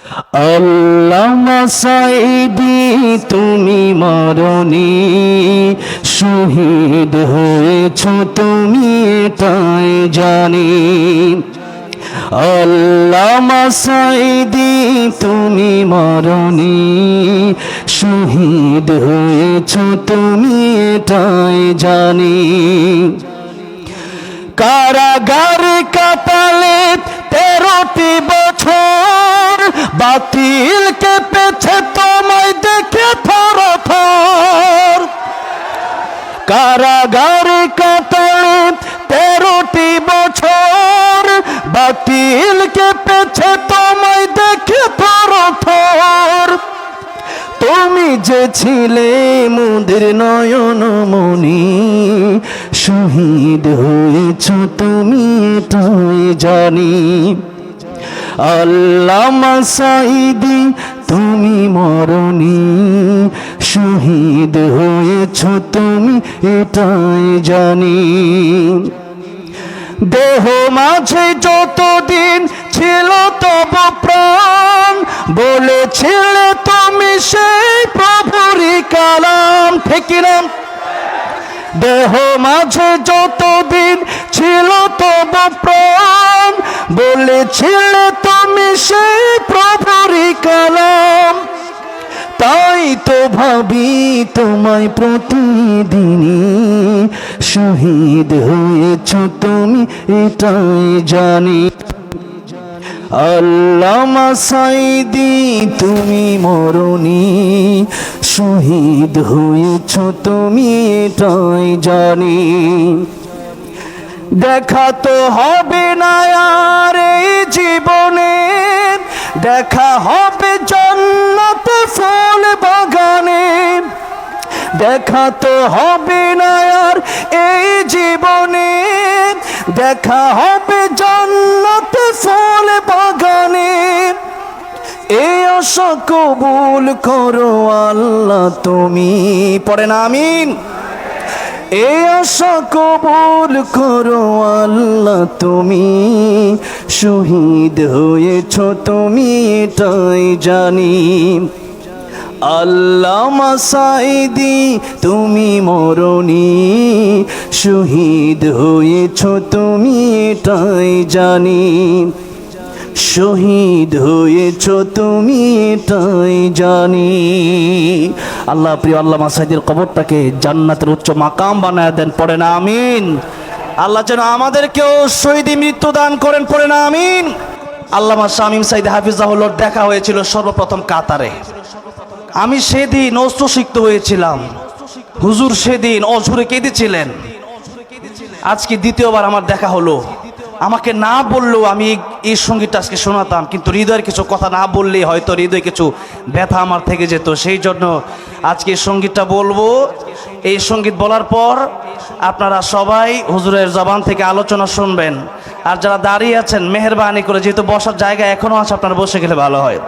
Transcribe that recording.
আল্লামা সাঈদী তুমি মরণি, শহীদ হয়েছ তুমি এটাই জানি। আল্লামা সাঈদী তুমি মরণি, শহীদ হয়েছ তুমি এটাই জানি। কারাগারে কাটালে 13টি বছর, বাতিল কেঁপেছে তোমায় দেখে থর থর। কারাগারে কাটালে 13টি বছর, বাতিল কেঁপেছে তোমায় দেখে থর থর। তুমি যে ছিলে মোদের নয়ন মনি, শহীদ হয়েছ তুমি এটাই জানি। আল্লামা সাঈদী তুমি মরণি, শহীদ হয়েছ তুমি এটাই জানি। দেহ মাঝে যতদিন ছিল তব প্রাণ, বলেছিলে তুমি সেই প্রভুরই কালাম। ঠিক না? দেহ মাঝে যতদিন ছিল তব প্রাণ, বলেছিলে তুমি সেই প্রভুরই কালাম। তাই তো ভাবি তোমায় প্রতিদিনই, শহীদ হয়েছ তুমি এটাই জানি। আল্লামা সাঈদী তুমি মরণি, শহীদ হয়েছ তুমি এটাই জানি। দেখা তো হবে না আর এই জীবনে, দেখা হবে জান্নাত ফুল বাগানে। দেখা তো হবে না আর এই জীবনে, দেখা হবে জান্নাত ফুল বাগানে। এই আশা কবুল করো আল্লাহ তুমি, পড়েন আমিন। এই আশা কবুল করো আল্লাহ তুমি, শহীদ হয়েছ তুমি এটাই জানি। আল্লামা সাঈদী তুমি মরণি, শহীদ হয়েছ তুমি এটাই জানি। শহীদ হয়েছ তুমি এটাই জানি। আল্লাহ প্রিয় আল্লামা সাঈদীর কবরটাকে জান্নাতের উচ্চ মাকাম বানায় দেন, পড়েন আমিন। আল্লাহ যেন আমাদেরকেও শহীদি মৃত্যু দান করেন, পড়েন আমিন। আল্লামা শামীম সাঈদী হাফিজাহুল্লাহ দেখা হয়েছিল সর্বপ্রথম কাতারে। আমি সেদিন অশ্রুসিক্ত হয়েছিলাম, হুজুর সেদিন অঝরে কেঁদেছিলেন। আজকে দ্বিতীয়বার আমার দেখা হলো। আমাকে না বললেও আমি এই সঙ্গীতটা আজকে শোনাতাম, কিন্তু হৃদয়ের কিছু কথা না বললেই হয়তো হৃদয়ে কিছু ব্যথা আমার থেকে যেত। সেই জন্য আজকে এই সঙ্গীতটা বলবো। এই সঙ্গীত বলার পর আপনারা সবাই হুজুরের জবান থেকে আলোচনা শুনবেন। আর যারা দাঁড়িয়ে আছেন মেহেরবানি করে, যেহেতু বসার জায়গা এখনও আছে, আপনারা বসে গেলে ভালো হয়।